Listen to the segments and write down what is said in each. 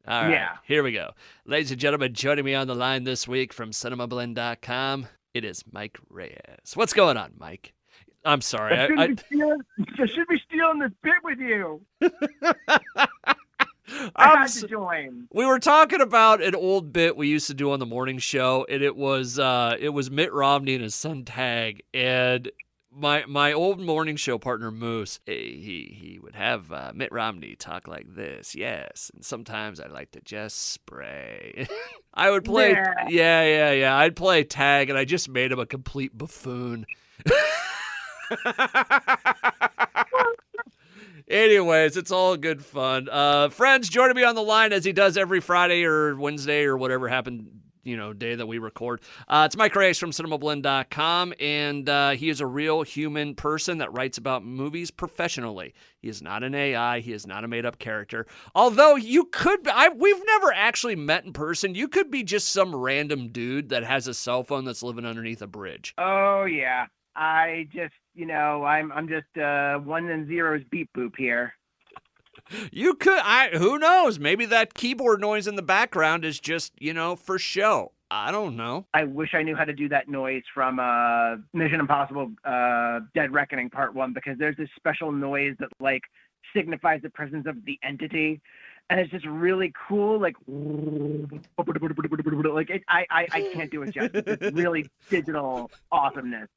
All right, Yeah. here we go. Ladies and gentlemen, joining me on the line this week from CinemaBlend.com, it is Mike Reyes. What's going on, Mike? I'm sorry. I shouldn't be stealing. I should be stealing this bit with you. I I'm had to join. we were talking about an old bit we used to do on the morning show, and it was Mitt Romney and his son Tag, and my old morning show partner Moose, he would have Mitt Romney talk like this, yes, and sometimes I like to just spray. I would play, Yeah. yeah. I'd play Tag, and I just made him a complete buffoon. Anyways, it's all good fun. Friends, joining me on the line as he does every Friday or Wednesday or whatever happened, day that we record. It's Mike Reyes from CinemaBlend.com, and he is a real human person that writes about movies professionally. He is not an AI. He is not a made-up character. Although you could, we've never actually met in person. You could be just some random dude that has a cell phone that's living underneath a bridge. Oh yeah. I just, I'm just ones and zeros beep boop here. You could, who knows? Maybe that keyboard noise in the background is just, for show. I don't know. I wish I knew how to do that noise from Mission Impossible Dead Reckoning Part 1, because there's this special noise that like signifies the presence of the entity. And it's just really cool, like I can't do it justice. It's really digital awesomeness.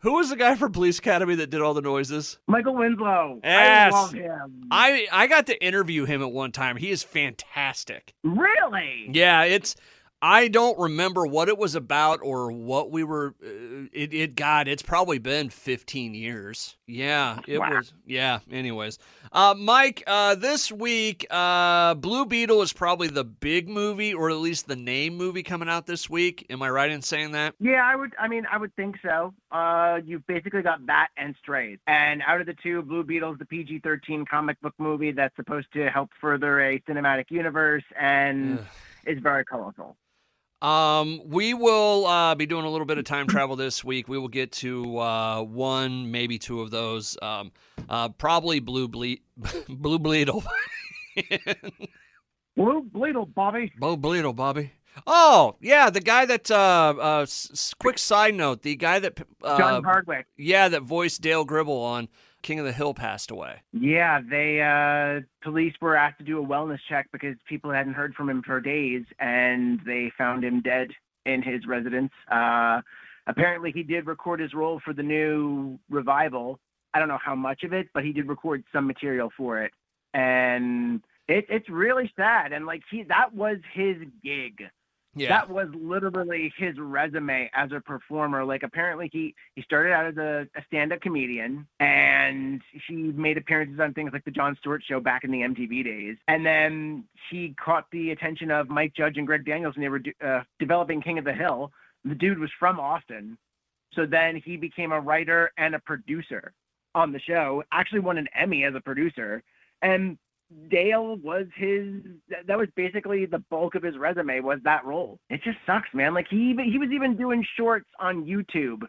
Who was the guy from Police Academy that did all the noises? Michael Winslow. Yes. I love him. I got to interview him at one time. He is fantastic. Really? Yeah, I don't remember what it was about or what we were. It's probably been 15 years. Yeah, it was. Yeah. Anyways, Mike, this week, Blue Beetle is probably the big movie, or at least the name movie coming out this week. Am I right in saying that? Yeah, I would think so. You've basically got that and Strays, and out of the two, Blue Beetle's the PG-13 comic book movie that's supposed to help further a cinematic universe and is very colorful. We will be doing a little bit of time travel this week. We will get to one, maybe two of those. Probably Blue Beetle. Blue Beetle, Bobby. Blue Beetle, Bobby. Oh, yeah, the guy that, quick side note, the guy that, John Hardwick. Yeah, that voiced Dale Gribble on King of the Hill passed away. Yeah, they police were asked to do a wellness check because people hadn't heard from him for days, and they found him dead in his residence. Apparently, he did record his role for the new revival. I don't know how much of it, but he did record some material for it, and it's really sad. And like that was his gig. Yeah. That was literally his resume as a performer. Like, apparently he started out as a stand-up comedian, and he made appearances on things like the Jon Stewart Show back in the MTV days. And then he caught the attention of Mike Judge and Greg Daniels when they were developing King of the Hill. The dude was from Austin. So then he became a writer and a producer on the show, actually won an Emmy as a producer. And Dale was that was basically the bulk of his resume, was that role. It just sucks, man. Like he was even doing shorts on YouTube.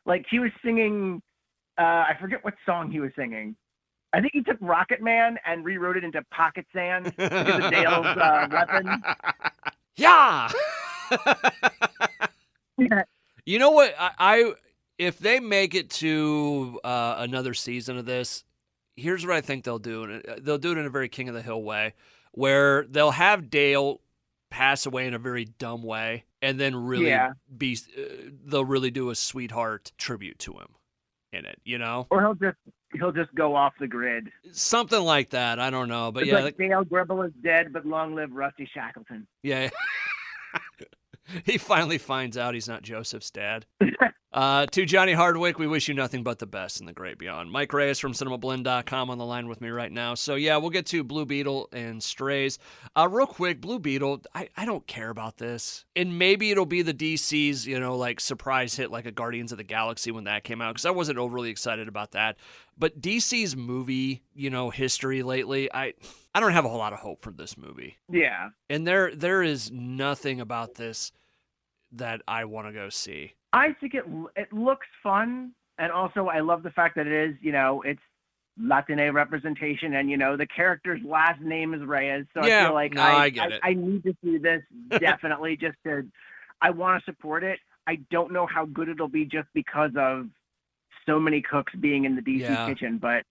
Like he was singing, I forget what song he was singing. I think he took Rocket Man and rewrote it into Pocket Sand because of Dale's weapon. Yeah. Yeah. You know what? I if they make it to another season of this, here's what I think they'll do. They'll do it in a very King of the Hill way, where they'll have Dale pass away in a very dumb way, and then really they'll really do a sweetheart tribute to him in it, Or he'll just go off the grid. Something like that. I don't know, but it's like Dale Gribble is dead, but long live Rusty Shackleton. Yeah. He finally finds out he's not Joseph's dad. To Johnny Hardwick, we wish you nothing but the best in the great beyond. Mike Reyes from CinemaBlend.com on the line with me right now. So, yeah, we'll get to Blue Beetle and Strays. Real quick, Blue Beetle, I don't care about this. And maybe it'll be the DC's, like surprise hit like a Guardians of the Galaxy when that came out, because I wasn't overly excited about that. But DC's movie, history lately, I don't have a whole lot of hope for this movie. Yeah. And there is nothing about this that I want to go see. I think it looks fun, and also I love the fact that it is, it's Latine representation, and the character's last name is Reyes, so I Yeah, feel like no, I get it. I need to see this definitely. I want to support it. I don't know how good it'll be just because of so many cooks being in the DC Yeah. kitchen, but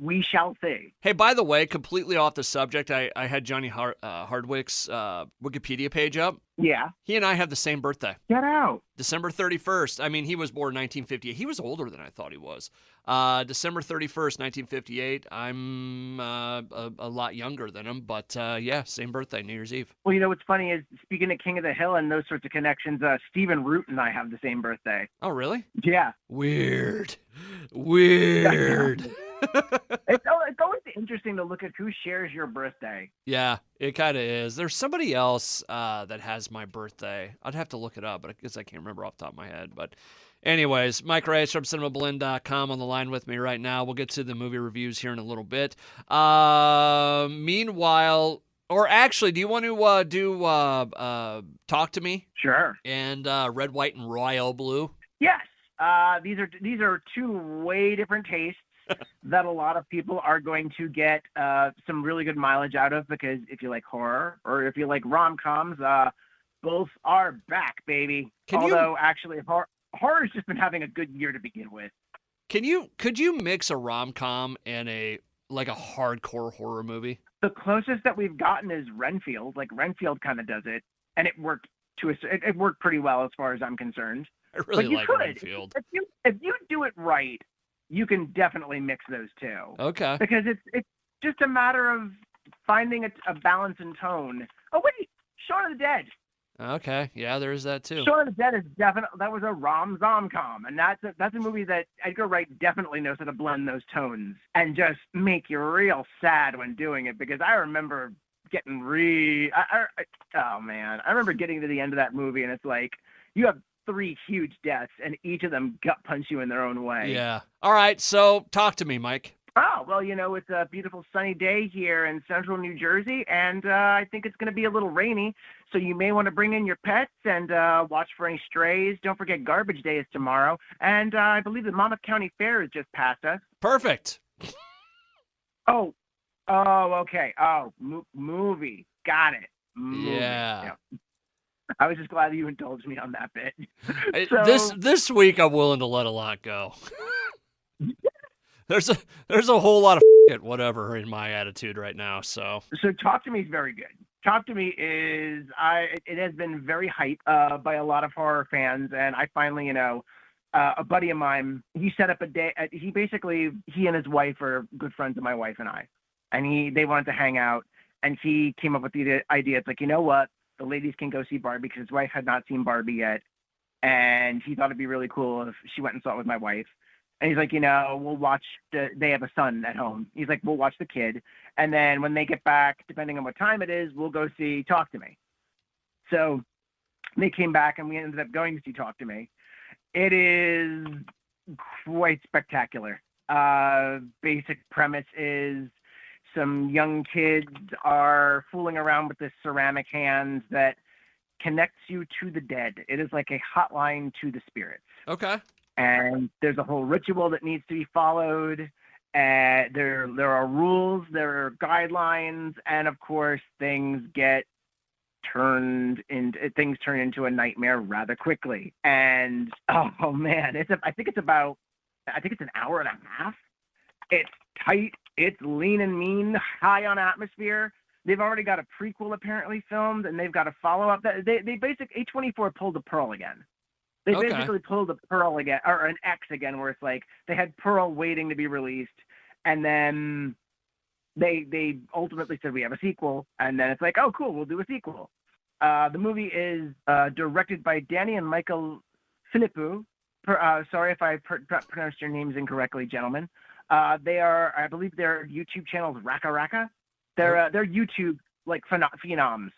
we shall see. Hey, by the way, completely off the subject, I had Johnny Hardwick's Wikipedia page up. Yeah. He and I have the same birthday, Get out. December 31st. I mean, he was born 1958. He was older than I thought he was. December 31st, 1958. I'm a lot younger than him, but yeah, same birthday, New Year's Eve. Well, what's funny is, speaking of King of the Hill and those sorts of connections, Stephen Root and I have the same birthday. Oh, really? Yeah. Weird. It's always interesting to look at who shares your birthday. Yeah, it kind of is. There's somebody else that has my birthday. I'd have to look it up, but I guess I can't remember off the top of my head. But anyways, Mike Reyes from CinemaBlend.com on the line with me right now. We'll get to the movie reviews here in a little bit. Meanwhile, or actually, do you want to do Talk to Me? Sure. And Red, White, and Royal Blue? Yes. These are two way different tastes that a lot of people are going to get some really good mileage out of, because if you like horror or if you like rom-coms, both are back, baby. Actually, horror's just been having a good year to begin with. Could you mix a rom-com and a hardcore horror movie? The closest that we've gotten is Renfield. Like, Renfield kind of does it, and it worked it worked pretty well as far as I'm concerned. I really like Renfield. If you do it right, you can definitely mix those two. Okay. Because it's just a matter of finding a balance and tone. Oh wait, Shaun of the Dead. Okay, yeah, there is that too. Shaun of the Dead is definitely, that was a rom-com, and that's a movie that Edgar Wright definitely knows how to blend those tones and just make you real sad when doing it. Because I remember getting I remember getting to the end of that movie, and it's like you have 3 huge deaths, and each of them gut punch you in their own way. Yeah. All right, so talk to me, Mike. Oh, well, it's a beautiful sunny day here in central New Jersey, and I think it's going to be a little rainy, so you may want to bring in your pets and watch for any strays. Don't forget Garbage Day is tomorrow, and I believe the Monmouth County Fair has just passed us. Perfect. Oh, okay. Oh, movie. Got it. Movie. Yeah. I was just glad that you indulged me on that bit. This week I'm willing to let a lot go. There's a whole lot of whatever in my attitude right now. So Talk to Me is very good. Talk to Me it has been very hyped by a lot of horror fans, and I finally, a buddy of mine, he set up a day. He and his wife are good friends of my wife and I, and they wanted to hang out, and he came up with the idea. It's like, you know what? The ladies can go see Barbie, because his wife had not seen Barbie yet. And he thought it'd be really cool if she went and saw it with my wife. And he's like, we'll watch they have a son at home. He's like, we'll watch the kid. And then when they get back, depending on what time it is, we'll go see Talk to Me. So they came back, and we ended up going to see Talk to Me. It is quite spectacular. Basic premise is some young kids are fooling around with this ceramic hand that connects you to the dead. It is like a hotline to the spirits. okay. And there's a whole ritual that needs to be followed. There are rules, there are guidelines, and of course things turn into a nightmare rather quickly. And oh man, I think it's an hour and a half. It's tight. It's lean and mean, high on atmosphere. They've already got a prequel apparently filmed, and they've got a follow-up. They basically, A24 pulled the Pearl again. They basically pulled the Pearl again, or an X again, where it's like they had Pearl waiting to be released, and then they ultimately said, we have a sequel, and then it's like, oh cool, we'll do a sequel. The movie is directed by Danny and Michael Philippou. Sorry if I pronounced your names incorrectly, gentlemen. I believe their YouTube channel is Raka Raka. They're YouTube phenoms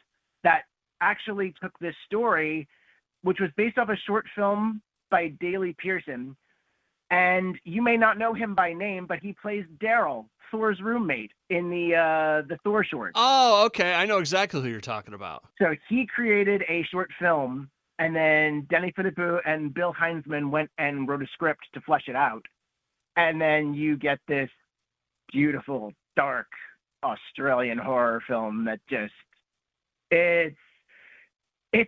that actually took this story, which was based off a short film by Daley Pearson, and you may not know him by name, but he plays Daryl, Thor's roommate in the Thor shorts. Oh, okay, I know exactly who you're talking about. So he created a short film, and then Danny Philippou and Bill Heinzman went and wrote a script to flesh it out. And then you get this beautiful, dark Australian horror film that just it's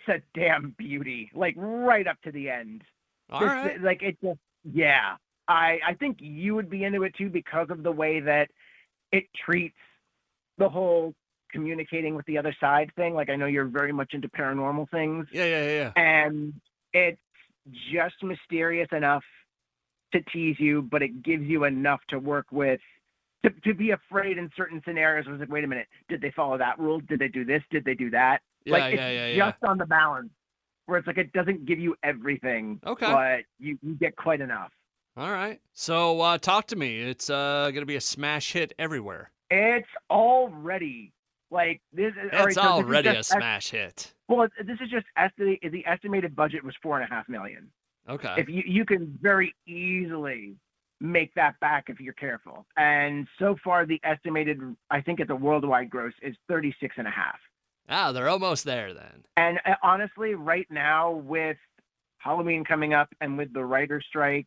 a damn beauty, like right up to the end. All right. Like it just yeah. I think you would be into it too because of the way that it treats the whole communicating with the other side thing. Like I know you're very much into paranormal things. Yeah. And it's just mysterious enough to tease you, but it gives you enough to work with to be afraid in certain scenarios. I was like, wait a minute, did they follow that rule? Did they do this? Did they do that? It's just on the balance where it's like it doesn't give you everything, but you get quite enough. All right. So talk to me. It's going to be a smash hit everywhere. It's already like this. It's already a smash hit. Well, this is just the estimated budget was $4.5 million. Okay. If you can very easily make that back if you're careful. And so far, the estimated, I think, at the worldwide gross is 36.5. Ah, they're almost there then. And honestly, right now with Halloween coming up and with the writer's strike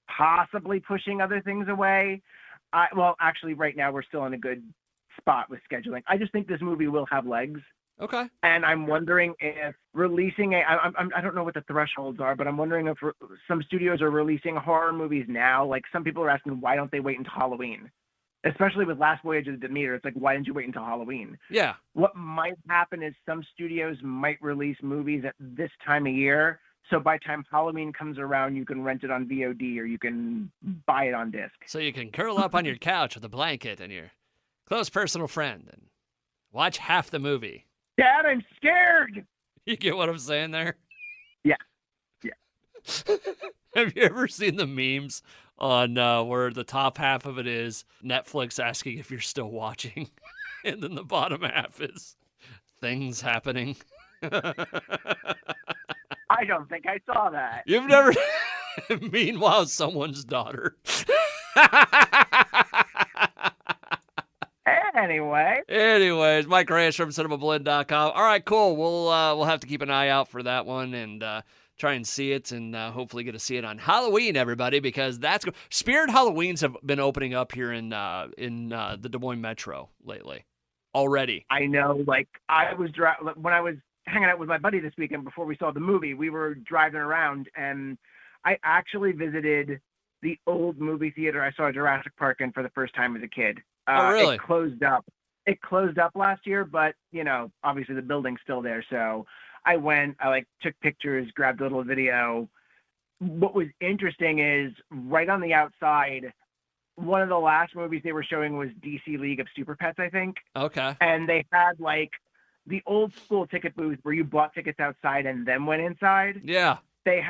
possibly pushing other things away, actually, right now we're still in a good spot with scheduling. I just think this movie will have legs. Okay. And I'm wondering if releasing I don't know what the thresholds are, but I'm wondering if some studios are releasing horror movies now. Like some people are asking, why don't they wait until Halloween? Especially with Last Voyage of the Demeter, it's like, why didn't you wait until Halloween? Yeah. What might happen is some studios might release movies at this time of year. So by the time Halloween comes around, you can rent it on VOD or you can buy it on disc. So you can curl up on your couch with a blanket and your close personal friend and watch half the movie. Dad, I'm scared. You get what I'm saying there? Yeah. Have you ever seen the memes on where the top half of it is Netflix asking if you're still watching, and then the bottom half is things happening? I don't think I saw that. You've never... Meanwhile, someone's daughter. Anyways, Mike Reyes from CinemaBlend.com. All right, cool. We'll have to keep an eye out for that one and try and see it and hopefully get to see it on Halloween, everybody, because that's good. Spirit Halloweens have been opening up here in the Des Moines Metro lately already. I know. Like when I was hanging out with my buddy this weekend before we saw the movie, we were driving around and I actually visited the old movie theater I saw Jurassic Park in for the first time as a kid. Oh, really? It closed up. It closed up last year, but obviously the building's still there. So I went, I took pictures, grabbed a little video. What was interesting is right on the outside, one of the last movies they were showing was DC League of Super Pets, I think. Okay. And they had the old school ticket booth where you bought tickets outside and then went inside. Yeah. They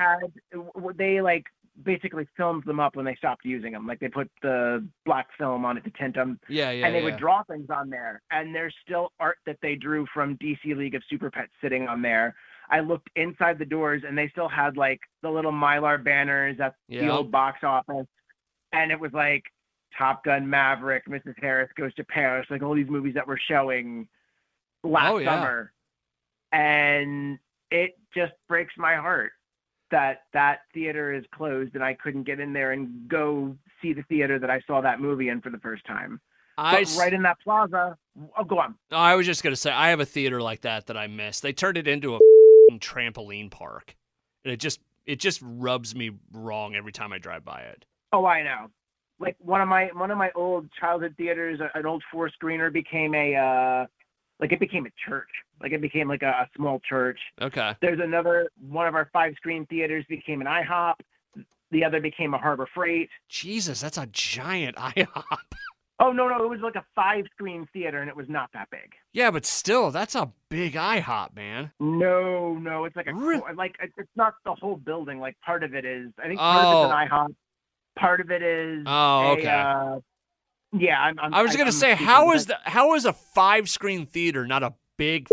basically filmed them up when they stopped using them. Like they put the black film on it to tint them. Yeah. And they would draw things on there. And there's still art that they drew from DC League of Super Pets sitting on there. I looked inside the doors and they still had the little Mylar banners at the old box office. And it was Top Gun Maverick, Mrs. Harris Goes to Paris, all these movies that were showing last summer. And it just breaks my heart that theater is closed and I couldn't get in there and go see the theater that I saw that movie in for the first time. But right in that plaza, go on. I was just going to say, I have a theater like that I missed. They turned it into a trampoline park. And it just rubs me wrong every time I drive by it. Oh, I know. One of my old childhood theaters, an old 4-screener became it became a church. It became a small church. Okay. There's one of our 5-screen theaters became an IHOP. The other became a Harbor Freight. Jesus, that's a giant IHOP. Oh, no, it was a 5-screen theater and it was not that big. Yeah, but still, that's a big IHOP, man. No, it's it's not the whole building. Part of it is, I think part of it's an IHOP. Part of it is okay. Yeah, I was gonna say, how is a 5-screen theater not a big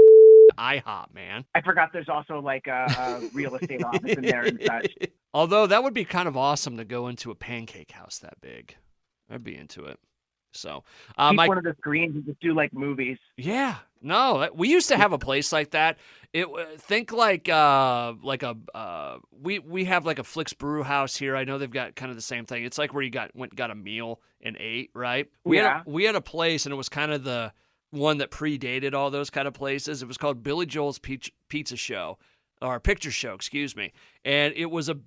IHOP, man? I forgot there's also a real estate office in there and such. Although that would be kind of awesome to go into a pancake house that big. I'd be into it. So, Keep my one of the screens and just do like movies. yeah, no, we used to have a place like that. Think like we have like a Flicks Brew House here. I know they've got kind of the same thing. It's like where you got a meal and ate, right? Yeah. We had a place, and it was kind of the one that predated all those kind of places. It was called Billy Joel's Pizza Show, or Picture Show, excuse me. And it was a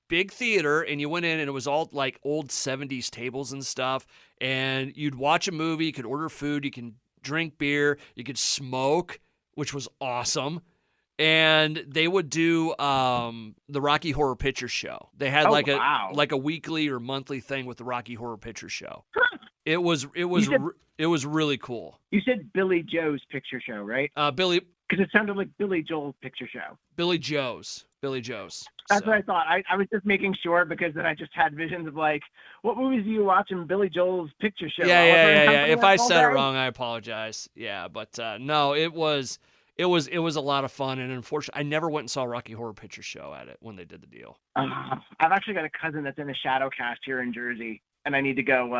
big theater, and you went in, and it was all like old 70s tables and stuff. And you'd watch a movie, you could order food, you can drink beer, you could smoke, which was awesome. And they would do the Rocky Horror Picture Show. They had wow. like a weekly or monthly thing with the Rocky Horror Picture Show. It was really cool. You said Billy Joe's Picture Show, right? Billy Because it sounded like Billy Joel's Picture Show. Billy Joe's. That's what I thought. I was just making sure, because then I just had visions of like, what movies do you watch in Billy Joel's Picture Show? Yeah. If I said it wrong, I apologize. Yeah, but no, it was a lot of fun, and unfortunately, I never went and saw Rocky Horror Picture Show at it when they did the deal. I've actually got a cousin that's in a shadow cast here in Jersey, and I need to go.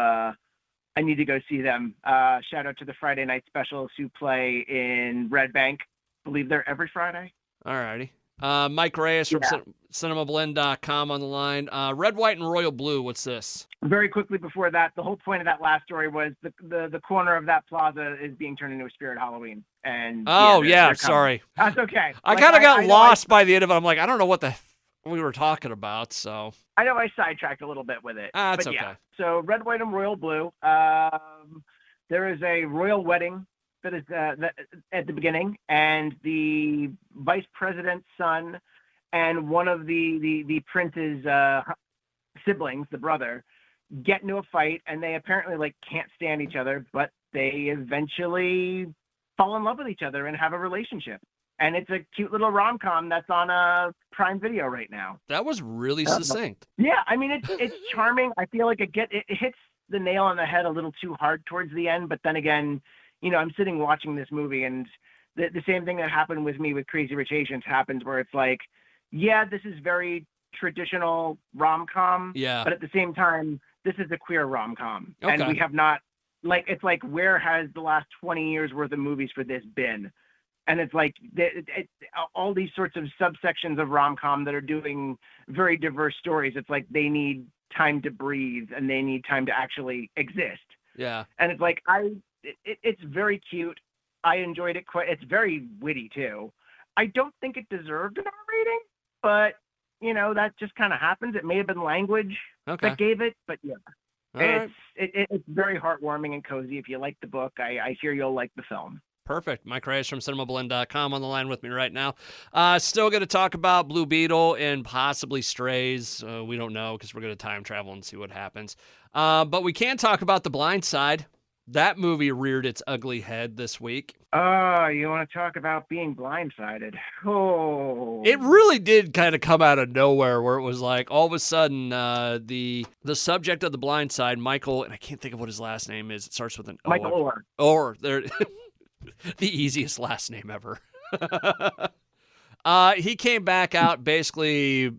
I need to go see them. Shout out to the Friday night specials who play in Red Bank. I believe they're every Friday. All righty. Mike Reyes from CinemaBlend.com on the line. Red, White, and Royal Blue. What's this? Very quickly before that, the whole point of that last story was the corner of that plaza is being turned into a Spirit Halloween. And they're sorry. That's okay. I kind of got lost by the end of it. I'm like, I don't know what we were talking about. So I know I sidetracked a little bit with it. That's but okay. Yeah. So Red, White, and Royal Blue. There is a royal wedding that is at the beginning, and the vice president's son and one of the prince's siblings, the brother, get into a fight, and they apparently like can't stand each other, but they eventually fall in love with each other and have a relationship. And it's a cute little rom-com that's on Prime Video right now. That was really succinct. Yeah, I mean it's charming. I feel like it hits the nail on the head a little too hard towards the end, but then again, I'm sitting watching this movie, and the same thing that happened with me with Crazy Rich Asians happens, where it's like, yeah, this is very traditional rom-com, but at the same time, this is a queer rom-com. Okay. And we have not, like, it's like, where has the last 20 years worth of movies for this been? And it's like all these sorts of subsections of rom-com that are doing very diverse stories. It's like they need time to breathe, and they need time to actually exist. Yeah. And it's like, it's very cute. I enjoyed it quite. It's very witty too. I don't think it deserved an R rating, but that just kind of happens. It may have been language that gave it, but yeah, it's very heartwarming and cozy. If you like the book, I hear you'll like the film. Perfect. Mike Reyes from CinemaBlend.com on the line with me right now. Still going to talk about Blue Beetle and possibly Strays. We don't know, because we're going to time travel and see what happens. But we can talk about The Blind Side. That movie reared its ugly head this week. Oh, you want to talk about being blindsided? Oh, it really did kind of come out of nowhere, where it was like all of a sudden the subject of The Blind Side, Michael, and I can't think of what his last name is. It starts with an O. Michael Orr. Orr. There, the easiest last name ever. He came back out basically,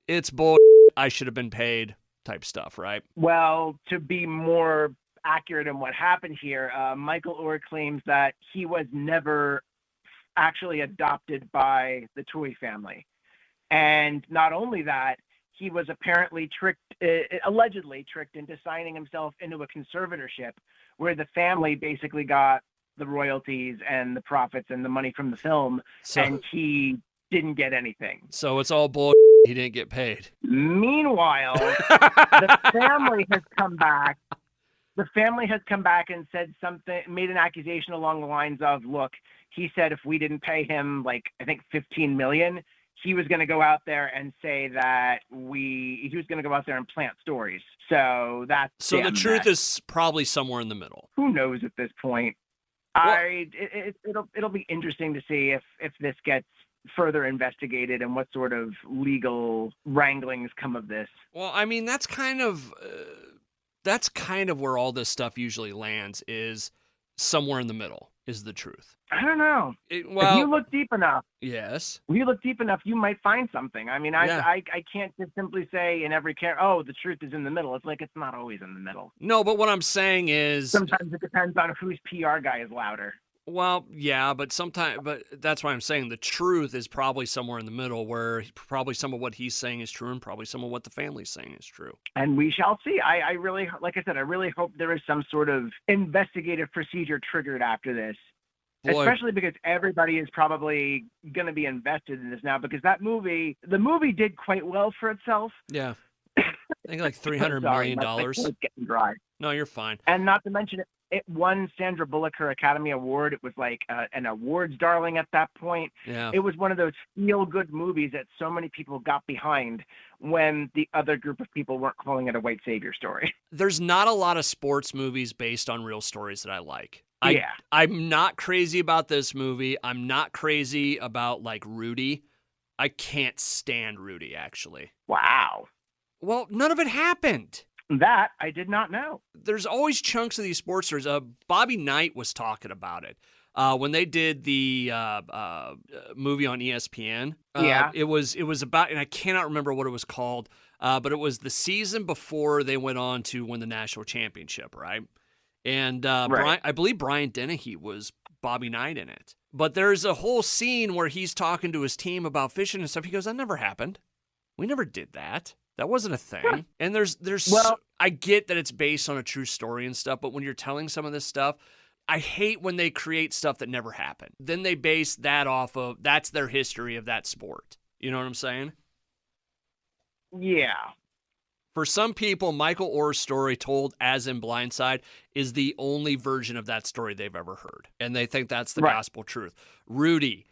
it's bull. I should have been paid type stuff, right? Well, to be more accurate in what happened here, Michael Orr claims that he was never actually adopted by the Toy family. And not only that, he was apparently allegedly tricked into signing himself into a conservatorship where the family basically got the royalties and the profits and the money from the film, and he didn't get anything. So it's all bull. He didn't get paid. Meanwhile, the family has come back. The family has come back and said something, made an accusation along the lines of, look, he said if we didn't pay him, like, I think $15 million, he was going to go out there and say that he was going to go out there and plant stories. So the truth is probably somewhere in the middle. Who knows at this point? Well, it'll be interesting to see if this gets further investigated and what sort of legal wranglings come of this. Well, I mean, that's kind of where all this stuff usually lands, is somewhere in the middle is the truth. I don't know. If you look deep enough, yes. if you look deep enough, you might find something. I mean, Yeah. I can't just simply say in every character, oh, the truth is in the middle. It's like it's not always in the middle. No, but what I'm saying is Sometimes it depends on whose PR guy is louder. well, yeah, but that's why I'm saying the truth is probably somewhere in the middle where probably some of what he's saying is true and probably some of what the family's saying is true. And we shall see. I really, like I said, I really hope there is some sort of investigative procedure triggered after this. Boy. Especially because everybody is probably going to be invested in this now because the movie did quite well for itself. Yeah. I think like $300 million. My throat's getting dry. No, you're fine. And not to mention it won Sandra Bullock her Academy Award. It was like an awards darling at that point. Yeah. It was one of those feel-good movies that so many people got behind when the other group of people weren't calling it a white savior story. There's not a lot of sports movies based on real stories that I like. Yeah. I'm not crazy about this movie. I'm not crazy about, like, Rudy. I can't stand Rudy, actually. Wow. Well, none of it happened. That I did not know. There's always chunks of these sports stars. Bobby Knight was talking about it when they did the movie on ESPN. Yeah, it was about, and I cannot remember what it was called, but it was the season before they went on to win the national championship, right? And right. I believe Brian Dennehy was Bobby Knight in it. But there's a whole scene where he's talking to his team about fishing and stuff. He goes, "That never happened. We never did that. That wasn't a thing." Huh. And there's I get that it's based on a true story and stuff, but when you're telling some of this stuff, I hate when they create stuff that never happened. Then they base that off of that's their history of that sport. You know what I'm saying? Yeah. For some people, Michael Orr's story told as in Blindside is the only version of that story they've ever heard. And they think that's the gospel truth. Rudy,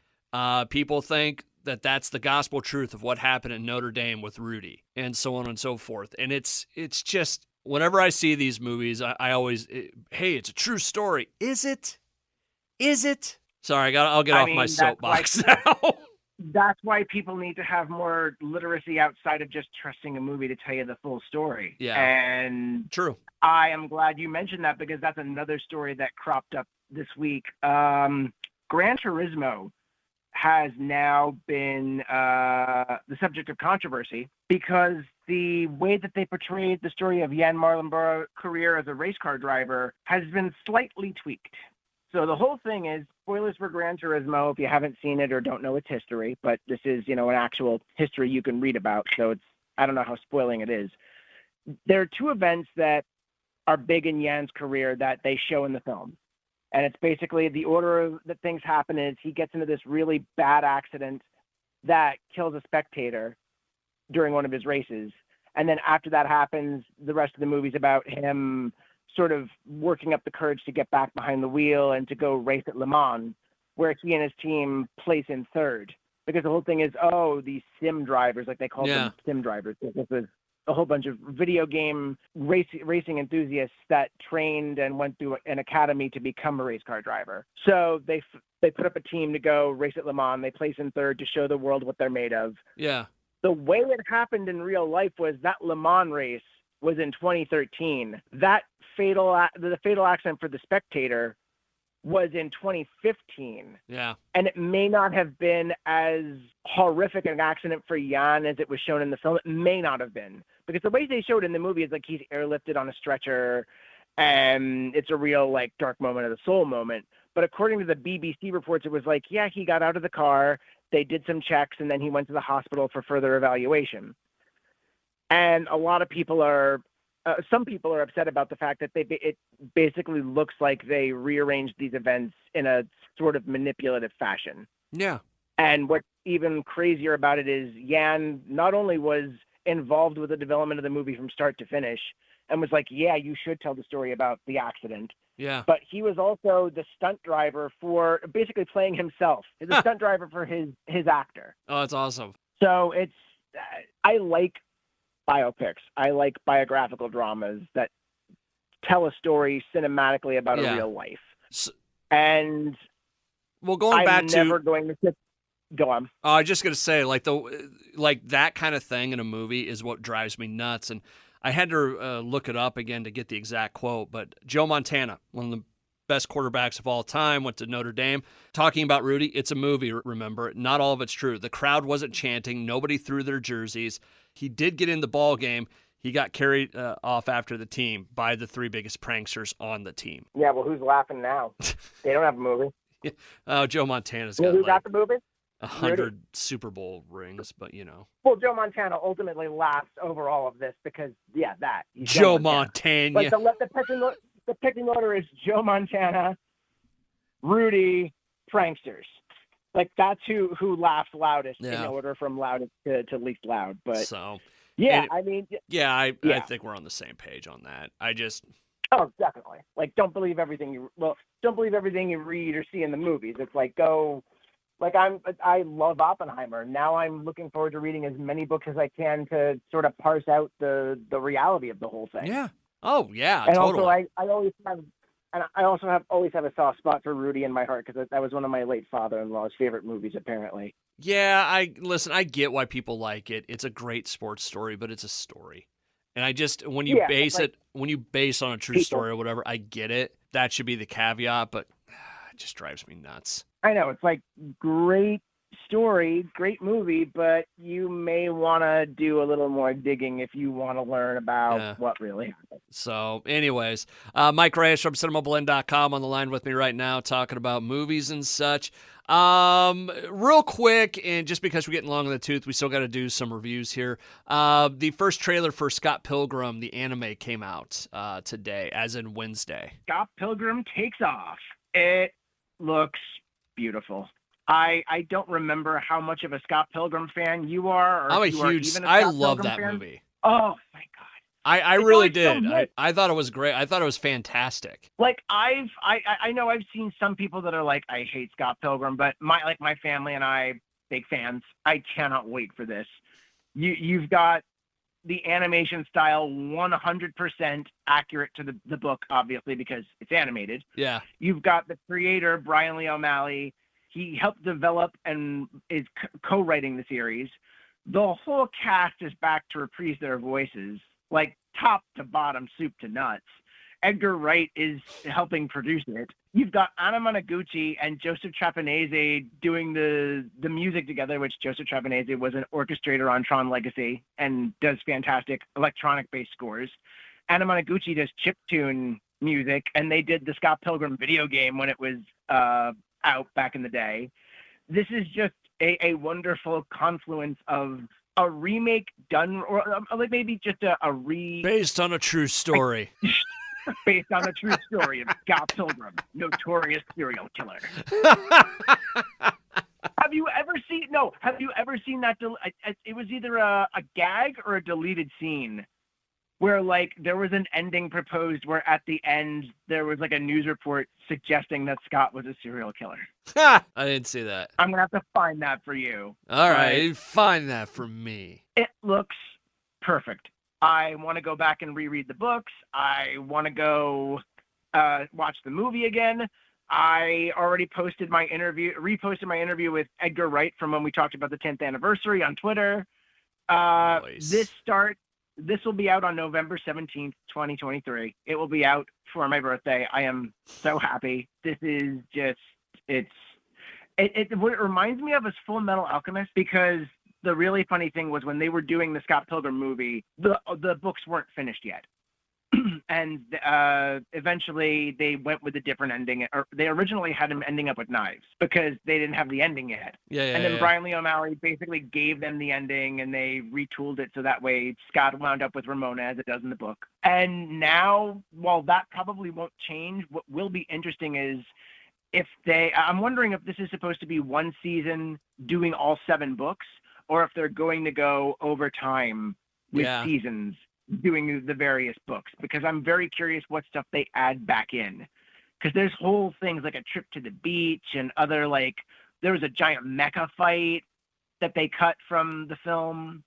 people think that that's the gospel truth of what happened in Notre Dame with Rudy and so on and so forth. And it's just, whenever I see these movies, I always, hey, it's a true story. Is it? Is it? Sorry, I'll get off my soapbox now. That's why people need to have more literacy outside of just trusting a movie to tell you the full story. Yeah. And true. I am glad you mentioned that because that's another story that cropped up this week. Gran Turismo has now been the subject of controversy because the way that they portrayed the story of Jan Marlenboro's career as a race car driver has been slightly tweaked. So the whole thing is, spoilers for Gran Turismo if you haven't seen it or don't know its history, but this is, an actual history you can read about, so I don't know how spoiling it is. There are two events that are big in Jan's career that they show in the film. And it's basically the order that things happen is he gets into this really bad accident that kills a spectator during one of his races. And then after that happens, the rest of the movie's about him sort of working up the courage to get back behind the wheel and to go race at Le Mans, where he and his team place in third. Because the whole thing is, these sim drivers, like they call them sim drivers. This is a whole bunch of video game racing enthusiasts that trained and went through an academy to become a race car driver. So they put up a team to go race at Le Mans. They place in third to show the world what they're made of. Yeah. The way it happened in real life was that Le Mans race was in 2013. The fatal accident for the spectator was in 2015. Yeah. And it may not have been as horrific an accident for Jan as it was shown in the film. It may not have been. Because the way they showed in the movie is like he's airlifted on a stretcher and it's a real dark moment of the soul moment. But according to the BBC reports, it was like, yeah, he got out of the car, they did some checks, and then he went to the hospital for further evaluation. And a lot of people some people are upset about the fact that it basically looks like they rearranged these events in a sort of manipulative fashion. Yeah. And what's even crazier about it is Jan not only was involved with the development of the movie from start to finish and was like, yeah, you should tell the story about the accident. Yeah. But he was also the stunt driver for basically playing himself. He's a stunt driver for his actor. Oh, that's awesome. So I like biopics. I like biographical dramas that tell a story cinematically about a real life. And going back to never going to go on. I was just gonna say, like that kind of thing in a movie is what drives me nuts. And I had to look it up again to get the exact quote. But Joe Montana, one of the best quarterbacks of all time, went to Notre Dame. Talking about Rudy, it's a movie, remember. Not all of it's true. The crowd wasn't chanting. Nobody threw their jerseys. He did get in the ball game. He got carried off after the team by the 3 biggest pranksters on the team. Yeah, well, who's laughing now? They don't have a movie. Joe Montana's Well, got who got the movie? 100 Super Bowl rings, but you know. Well, Joe Montana ultimately laughs over all of this because, he's Joe Montana. Like the picking order is Joe Montana, Rudy, pranksters. Like that's who laughed loudest in order from loudest to least loud. But so. I think we're on the same page on that. Oh, definitely. Like, don't believe everything you read or see in the movies. It's like I love Oppenheimer. Now I'm looking forward to reading as many books as I can to sort of parse out the reality of the whole thing. Yeah. Oh, yeah. And totally. also I always have a soft spot for Rudy in my heart because that was one of my late father-in-law's favorite movies, apparently. Yeah, I get why people like it. It's a great sports story, but it's a story. And when you base on a true story or whatever, I get it. That should be the caveat, but it just drives me nuts. I know, it's like great story, great movie, but you may want to do a little more digging if you want to learn about what really happened. So, anyways, Mike Reyes from CinemaBlend.com on the line with me right now talking about movies and such. Real quick, and just because we're getting long in the tooth, we still got to do some reviews here. The first trailer for Scott Pilgrim, the anime, came out today, as in Wednesday. Scott Pilgrim takes off. It looks beautiful. I don't remember how much of a Scott Pilgrim fan you are. I'm a huge. I love that movie. Oh my god! I really did. I thought it was great. I thought it was fantastic. Like I know I've seen some people that are like, I hate Scott Pilgrim, but my family and I, big fans. I cannot wait for this. You've got the animation style 100% accurate to the book, obviously, because it's animated. Yeah. You've got the creator, Brian Lee O'Malley. He helped develop and is co-writing the series. The whole cast is back to reprise their voices, like top to bottom, soup to nuts. Edgar Wright is helping produce it. You've got Anna Managuchi and Joseph Trapanese doing the music together, which Joseph Trapanese was an orchestrator on Tron Legacy and does fantastic electronic-based scores. Anna Managuchi does chiptune music, and they did the Scott Pilgrim video game when it was out back in the day. This is just a wonderful confluence of a remake done, or like maybe just based on a true story. Based on a true story of Scott Pilgrim, notorious serial killer. Have you ever seen that? It was either a gag or a deleted scene where like there was an ending proposed where at the end there was like a news report suggesting that Scott was a serial killer. I didn't see that. I'm going to have to find that for you. All right, find that for me. It looks perfect. I want to go back and reread the books. I want to go watch the movie again. I already reposted my interview with Edgar Wright from when we talked about the 10th anniversary on Twitter. Nice. This will be out on November 17th, 2023. It will be out for my birthday. I am so happy. This is just, what it reminds me of is Full Metal Alchemist, because the really funny thing was when they were doing the Scott Pilgrim movie, the books weren't finished yet. And eventually they went with a different ending, or they originally had him ending up with knives because they didn't have the ending yet. And then Brian Lee O'Malley basically gave them the ending, and they retooled it so that way Scott wound up with Ramona as it does in the book. And now, while that probably won't change, what will be interesting is I'm wondering if this is supposed to be one season doing all 7 books, or if they're going to go over time with seasons doing the various books, because I'm very curious what stuff they add back in. Because there's whole things like a trip to the beach and other, like, there was a giant mecha fight that they cut from the film.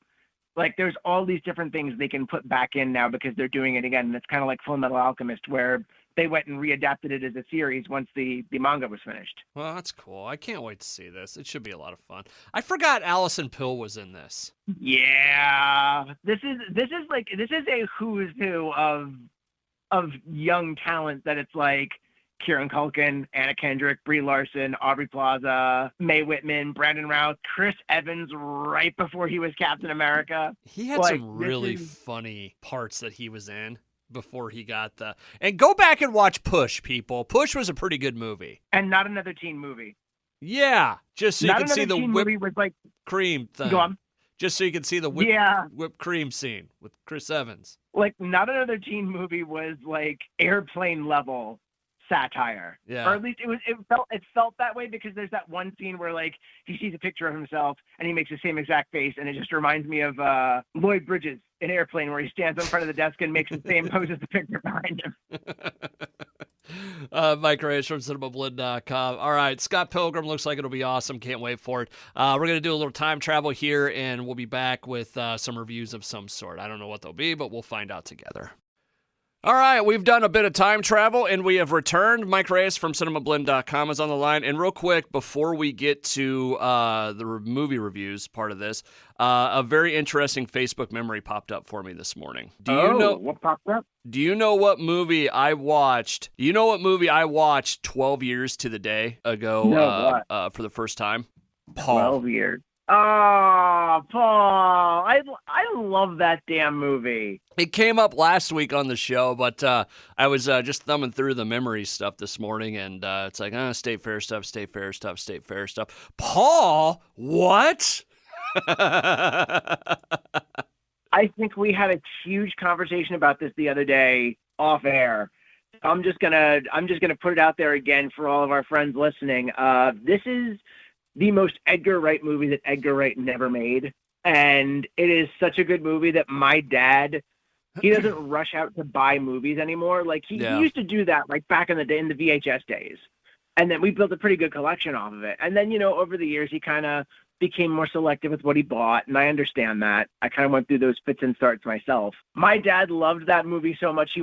Like, there's all these different things they can put back in now because they're doing it again. And it's kind of like Full Metal Alchemist, where they went and readapted it as a series once the manga was finished. Well, that's cool. I can't wait to see this. It should be a lot of fun. I forgot Allison Pill was in this. Yeah, this is a who's who of young talent that it's like Kieran Culkin, Anna Kendrick, Brie Larson, Aubrey Plaza, Mae Whitman, Brandon Routh, Chris Evans right before he was Captain America. He had some really funny parts that he was in before he got the... And go back and watch Push, people. Push was a pretty good movie. And not another teen movie. Yeah, just so you can see the whipped with, like, cream thing. Go on. Just so you can see the whipped cream scene with Chris Evans. Like, not another teen movie was like airplane level satire. Yeah. Or at least it felt that way, because there's that one scene where, like, he sees a picture of himself and he makes the same exact face, and it just reminds me of Lloyd Bridges in Airplane, where he stands in front of the desk and makes the same pose as the picture behind him. Mike Reyes from CinemaBlend.com. All right, Scott Pilgrim looks like it'll be awesome. Can't wait for it. We're going to do a little time travel here, and we'll be back with some reviews of some sort. I don't know what they'll be, but we'll find out together. All right, we've done a bit of time travel, and we have returned. Mike Reyes from CinemaBlend.com is on the line. And real quick, before we get to the movie reviews part of this, a very interesting Facebook memory popped up for me this morning. Do you know what popped up? Do you know what movie I watched? 12 years to the day ago for the first time? Paul. 12 years. Oh, Paul. I love that damn movie. It came up last week on the show, but I was just thumbing through the memory stuff this morning, and it's like, State Fair stuff. Paul, what? I think we had a huge conversation about this the other day off air. I'm just gonna put it out there again for all of our friends listening. This is the most Edgar Wright movie that Edgar Wright never made, and it is such a good movie that my dad, he doesn't rush out to buy movies anymore. Like he used to do that, like back in the day, in the VHS days, and then we built a pretty good collection off of it. And then over the years he kind of became more selective with what he bought, and I understand that. I kind of went through those fits and starts myself. My dad loved that movie so much he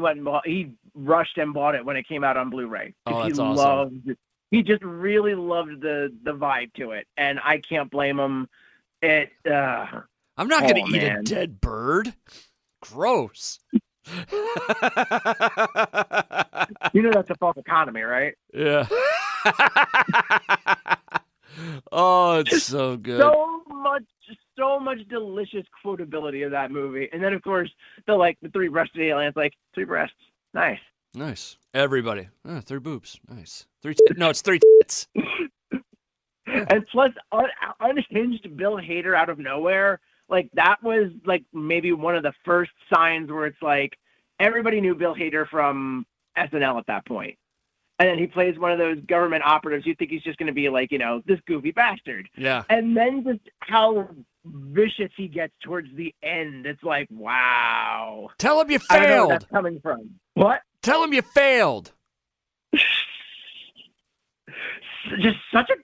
rushed and bought it when it came out on Blu-ray. Oh, that's awesome. He just really loved the vibe to it, and I can't blame him. I'm not going to eat a dead bird. Gross. That's a false economy, right? Yeah. Oh, it's so good. So much delicious quotability of that movie. And then, of course, the three breasted aliens, like, three breasts. Nice. Everybody. 3 boobs. Nice. It's 3 tits. And plus, unhinged Bill Hader out of nowhere. Like, that was, like, maybe one of the first signs where it's like, everybody knew Bill Hader from SNL at that point. And then he plays one of those government operatives. You think he's just going to be like, this goofy bastard. Yeah. And then just how vicious he gets towards the end. It's like, wow. Tell him you failed. I don't know where that's coming from. What? Tell him you failed. Just such a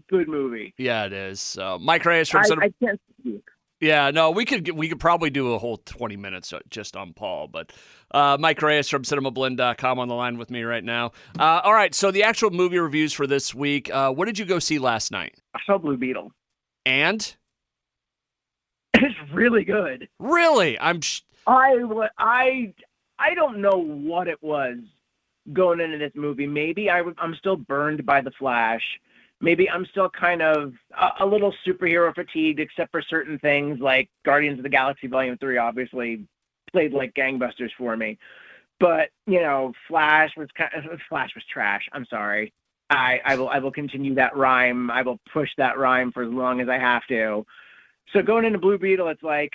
good movie. Yeah, it is. Mike Reyes from I can't speak. Yeah, no, we could probably do a whole 20 minutes just on Paul, but Mike Reyes from CinemaBlend.com on the line with me right now. All right, so the actual movie reviews for this week. What did you go see last night? I saw Blue Beetle. And? It's really good. Really? I don't know what it was going into this movie. Maybe I'm still burned by The Flash. Maybe I'm still kind of a little superhero fatigued, except for certain things like Guardians of the Galaxy Volume 3 obviously played like gangbusters for me. But, Flash was trash. I'm sorry. I will continue that rhyme. I will push that rhyme for as long as I have to. So going into Blue Beetle, it's like,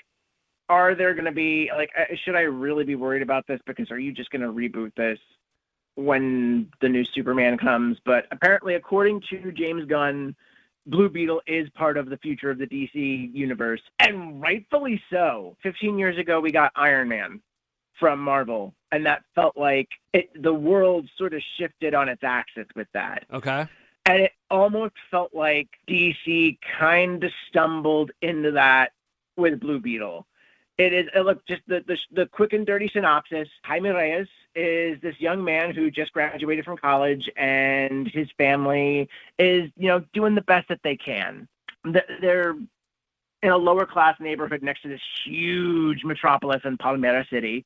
are there going to be, like, should I really be worried about this? Because are you just going to reboot this when the new Superman comes? But apparently, according to James Gunn, Blue Beetle is part of the future of the DC universe, and rightfully so. 15 years ago, we got Iron Man from Marvel, and that felt like the world sort of shifted on its axis with that. Okay. And it almost felt like DC kind of stumbled into that with Blue Beetle. Look, just the quick and dirty synopsis. Jaime Reyes is this young man who just graduated from college, and his family is, doing the best that they can. They're in a lower class neighborhood next to this huge metropolis in Palmera City.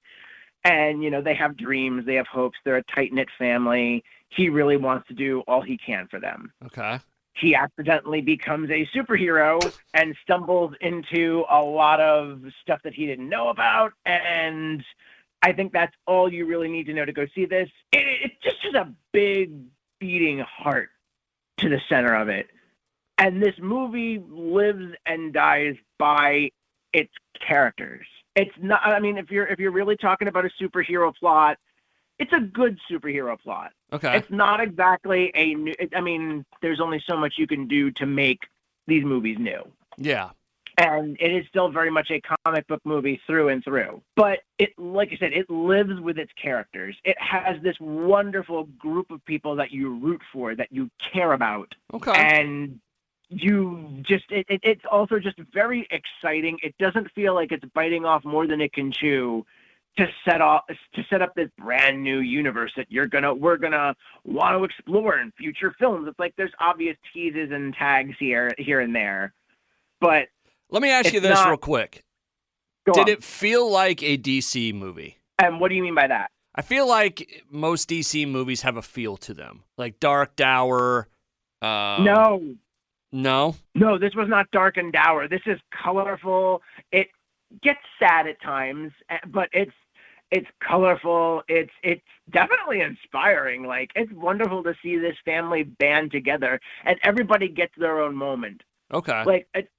And, they have dreams, they have hopes, they're a tight-knit family. He really wants to do all he can for them. Okay. He accidentally becomes a superhero and stumbles into a lot of stuff that he didn't know about. And I think that's all you really need to know to go see this. It just has a big beating heart to the center of it. And this movie lives and dies by its characters. It's not, if you're really talking about a superhero plot, it's a good superhero plot. Okay. It's not exactly there's only so much you can do to make these movies new. Yeah. And it is still very much a comic book movie through and through. But like I said, it lives with its characters. It has this wonderful group of people that you root for, that you care about. Okay. And it's also just very exciting. It doesn't feel like it's biting off more than it can chew to set up this brand new universe that we're gonna want to explore in future films. It's like there's obvious teases and tags here and there, but let me ask you this real quick. Did it feel like a DC movie? And what do you mean by that? I feel like most DC movies have a feel to them, like dark, dour. No, this was not dark and dour. This is colorful. It gets sad at times, but it's colorful. It's definitely inspiring. Like, it's wonderful to see this family band together, and everybody gets their own moment. Okay. Like, it's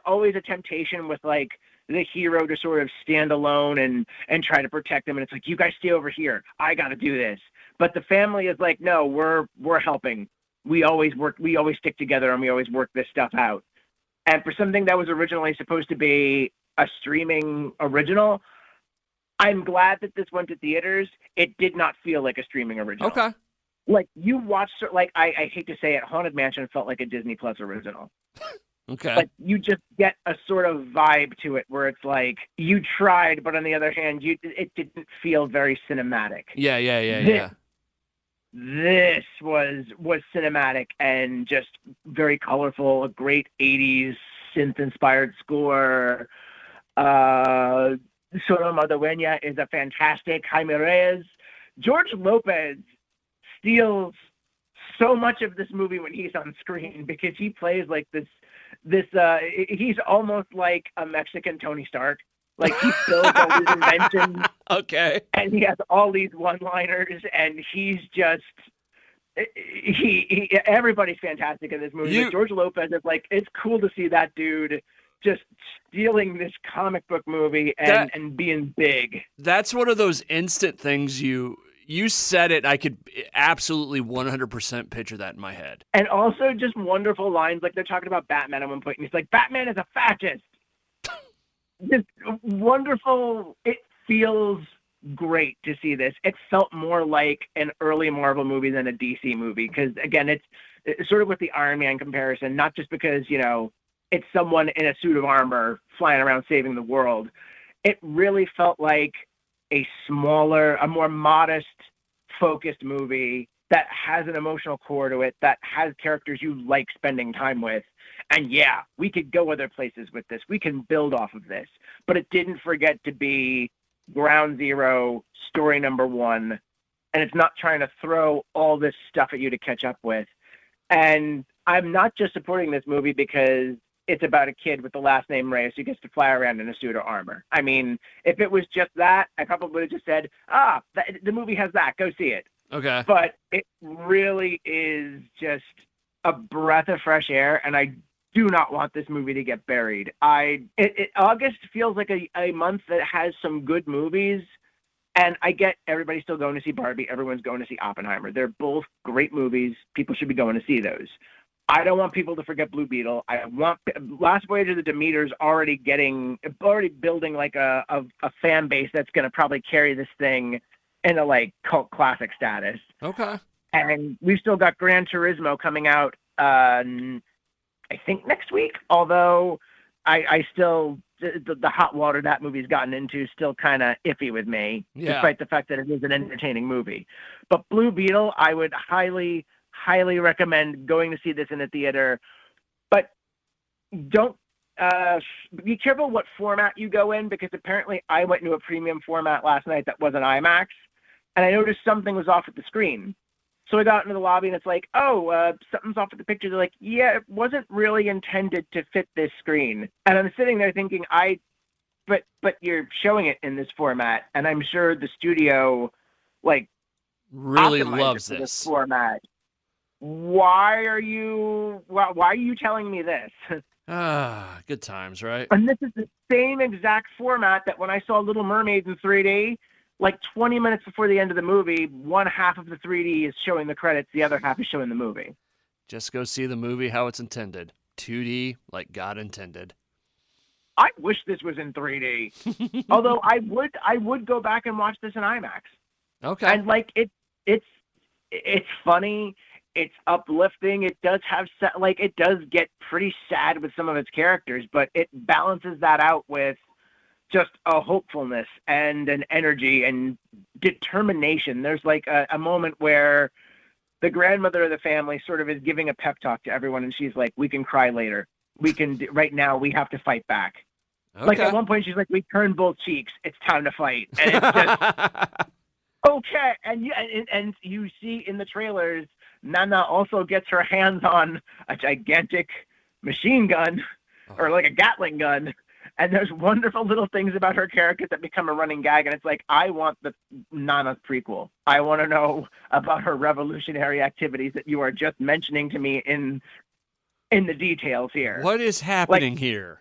always a temptation with, like, the hero to sort of stand alone and try to protect them, and it's like, you guys stay over here. I got to do this. But the family is like, no, we're helping. We always stick together, and we always work this stuff out. And for something that was originally supposed to be a streaming original, I'm glad that this went to theaters. It did not feel like a streaming original. Okay. Like, you watched, like, I hate to say it, Haunted Mansion felt like a Disney Plus original. Okay. Like, you just get a sort of vibe to it where it's like, you tried, but on the other hand, it didn't feel very cinematic. Yeah. This was cinematic and just very colorful, a great 80s synth-inspired score. Solo Madueña is a fantastic. Jaime Reyes. George Lopez steals so much of this movie when he's on screen because he plays like this he's almost like a Mexican Tony Stark. Like, he builds all these inventions. Okay. And he has all these one-liners, and he's just everybody's fantastic in this movie. But George Lopez is like, it's cool to see that dude just stealing this comic book movie and being big. That's one of those instant things you said it. I could absolutely 100% picture that in my head. And also just wonderful lines. Like, they're talking about Batman at one point, and he's like, Batman is a fascist. Just wonderful. It feels great to see this. It felt more like an early Marvel movie than a DC movie. Because, again, it's sort of with the Iron Man comparison, not just because, it's someone in a suit of armor flying around saving the world. It really felt like a more modest, focused movie that has an emotional core to it, that has characters you like spending time with. And yeah, we could go other places with this. We can build off of this. But it didn't forget to be ground zero, story number one. And it's not trying to throw all this stuff at you to catch up with. And I'm not just supporting this movie because it's about a kid with the last name Reyes who gets to fly around in a suit of armor. I mean, if it was just that, I probably would have just said, the movie has that. Go see it. Okay. But it really is just a breath of fresh air, and I do not want this movie to get buried. August feels like a month that has some good movies, and I get everybody's still going to see Barbie. Everyone's going to see Oppenheimer. They're both great movies. People should be going to see those. I don't want people to forget Blue Beetle. I want Last Voyage of the Demeter's already building like a fan base that's going to probably carry this thing into like cult classic status. Okay. And we've still got Gran Turismo coming out, I think next week. Although I still the hot water that movie's gotten into is still kind of iffy with me, despite the fact that it is an entertaining movie. But Blue Beetle, I would highly recommend going to see this in a theater. But don't be careful what format you go in, because apparently I went into a premium format last night that wasn't IMAX, and I noticed something was off at the screen. So I got into the lobby and it's like, something's off at the picture. They're like, yeah, it wasn't really intended to fit this screen. And I'm sitting there thinking, but you're showing it in this format, and I'm sure the studio really optimized loves it for this format. Why are you telling me this? Good times, right? And this is the same exact format that when I saw Little Mermaids in 3D, 20 minutes before the end of the movie, one half of the 3D is showing the credits, the other half is showing the movie. Just go see the movie how it's intended. 2D like God intended. I wish this was in 3D. Although I would go back and watch this in IMAX. Okay. And it's funny, it's uplifting. It does have it does get pretty sad with some of its characters, but it balances that out with just a hopefulness and an energy and determination. There's a moment where the grandmother of the family sort of is giving a pep talk to everyone, and she's like, "We can cry later. Right now we have to fight back." Okay. At one point she's like, "We turn both cheeks. It's time to fight." And it's just okay. And you see in the trailers, Nana also gets her hands on a gigantic machine gun or a Gatling gun. And there's wonderful little things about her character that become a running gag. And it's like, I want the Nana's prequel. I want to know about her revolutionary activities that you are just mentioning to me in the details here. What is happening here?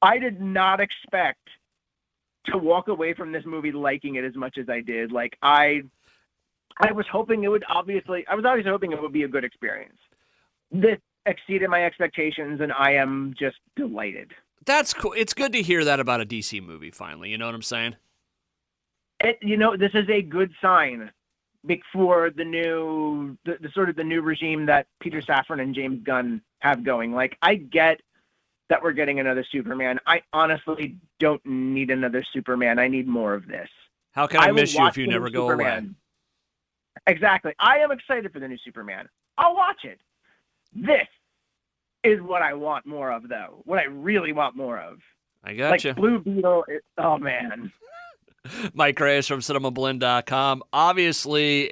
I did not expect to walk away from this movie liking it as much as I did. I was hoping it would obviously hoping it would be a good experience. This exceeded my expectations, and I am just delighted. That's cool. It's good to hear that about a DC movie finally. You know what I'm saying? This is a good sign for the new regime that Peter Safran and James Gunn have going. I get that we're getting another Superman. I honestly don't need another Superman. I need more of this. How can I miss you if you never go away? Exactly. I am excited for the new Superman. I'll watch it. This is what I want more of, though. What I really want more of. I gotcha. Blue Beetle. Oh, man. Mike Reyes from CinemaBlend.com. Obviously,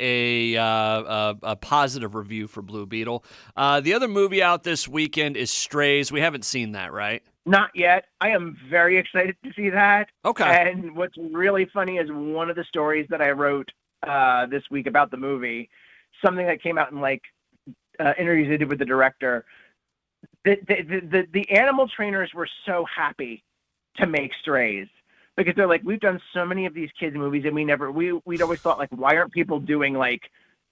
a positive review for Blue Beetle. The other movie out this weekend is Strays. We haven't seen that, right? Not yet. I am very excited to see that. Okay. And what's really funny is one of the stories that I wrote this week about the movie, something that came out in interviews I did with the director. The animal trainers were so happy to make Strays, because they're like, we've done so many of these kids movies, and we'd always thought, why aren't people doing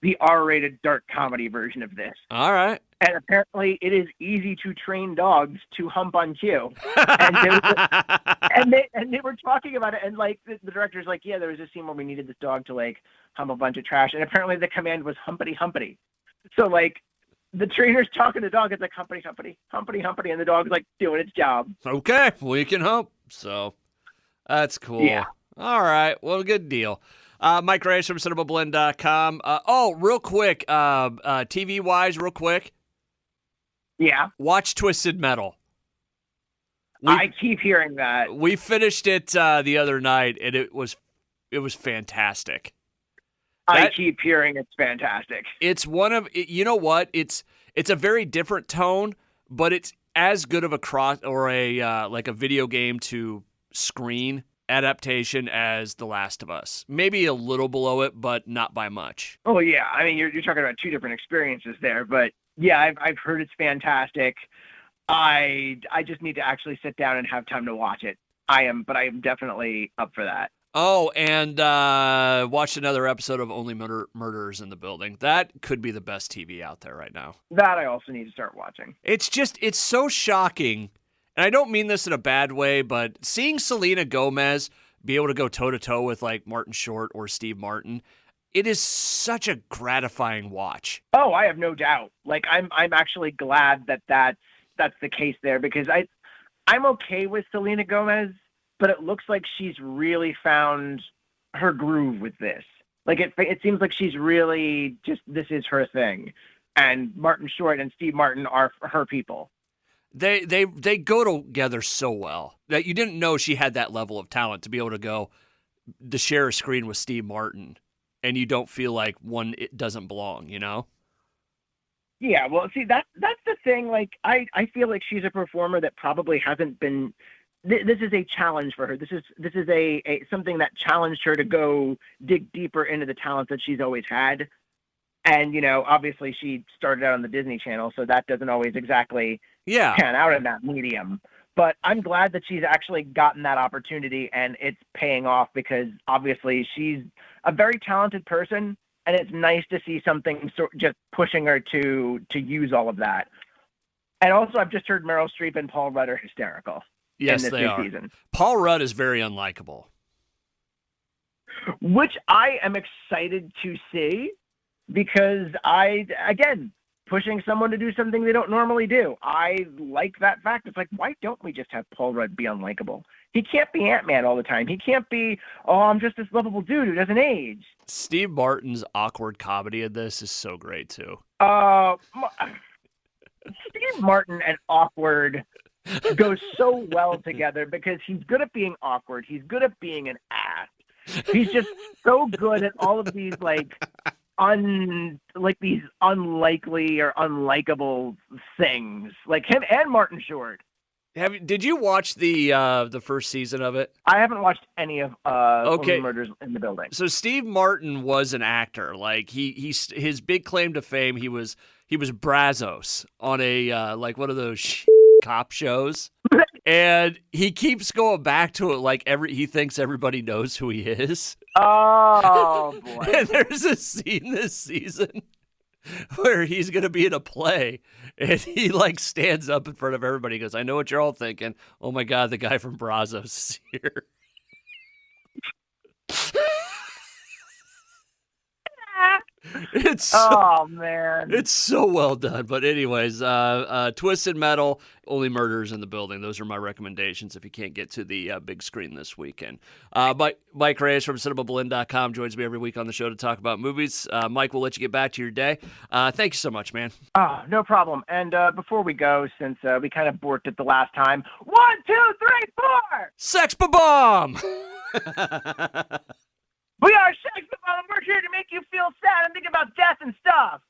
the R-rated dark comedy version of this? All right. And apparently it is easy to train dogs to hump on cue. And they were talking about it, and the director's like, yeah, there was a scene where we needed this dog to hump a bunch of trash, and apparently the command was humpity humpity. So the trainer's talking to the dog, it's humpity humpity, humpity humpity, and the dog's doing its job. Okay, we can hump. So that's cool. Yeah. All right. Well, good deal. Mike Reyes from CinemaBlend.com. Real quick, TV-wise, real quick. Yeah. Watch Twisted Metal. I keep hearing that. We finished it the other night, and it was fantastic. I keep hearing it's fantastic. It's one of, you know what? It's a very different tone, but it's as good of a cross or a video game to screen adaptation as The Last of Us. Maybe a little below it, but not by much. Oh yeah, I mean you're talking about two different experiences there, but yeah, I've heard it's fantastic. I just need to actually sit down and have time to watch it. I am definitely up for that. Oh, and watched another episode of Only Murderers in the Building. That could be the best TV out there right now. That I also need to start watching. It's so shocking, and I don't mean this in a bad way, but seeing Selena Gomez be able to go toe-to-toe with Martin Short or Steve Martin, it is such a gratifying watch. Oh, I have no doubt. I'm actually glad that that's the case there, because I'm okay with Selena Gomez, but it looks like she's really found her groove with this. It seems like she's really just, this is her thing. And Martin Short and Steve Martin are her people. They go together so well that you didn't know she had that level of talent to be able to go to share a screen with Steve Martin, and you don't feel like one it doesn't belong, you know? Yeah, well, see, that's the thing. Like, I feel like she's a performer that probably hasn't been. This is a challenge for her. This is a something that challenged her to go dig deeper into the talent that she's always had. And, obviously she started out on the Disney Channel, so that doesn't always exactly pan out in that medium. But I'm glad that she's actually gotten that opportunity and it's paying off, because obviously she's a very talented person, and it's nice to see something just pushing her to use all of that. And also, I've just heard Meryl Streep and Paul Rudd are hysterical in this new season. Paul Rudd is very unlikable. Which I am excited to see, because pushing someone to do something they don't normally do. I like that fact. It's like, why don't we just have Paul Rudd be unlikable? He can't be Ant-Man all the time. He can't be, I'm just this lovable dude who doesn't age. Steve Martin's awkward comedy in this is so great, too. Steve Martin and awkward go so well together, because he's good at being awkward. He's good at being an ass. He's just so good at all of these, these unlikely or unlikable things, like him and Martin Short. Did you watch the first season of it? I haven't watched any of Only Murders in the Building. So Steve Martin was an actor. Like his big claim to fame, he was Brazos on a one of those cop shows. And he keeps going back to it like he thinks everybody knows who he is. Oh, boy. And there's a scene this season where he's going to be in a play, and he stands up in front of everybody and goes, I know what you're all thinking. Oh, my God, the guy from Brazos is here. Man, it's so well done. But anyways, Twisted Metal, Only Murders in the Building. Those are my recommendations if you can't get to the big screen this weekend. Mike Reyes from CinemaBlend.com joins me every week on the show to talk about movies. Mike, we'll let you get back to your day. Thank you so much, man. Oh, no problem. And before we go, since we kind of borked it the last time, 1, 2, 3, 4! Sex Bomb! We are Sex Bomb, and we're here to make you feel sad and think about death and stuff.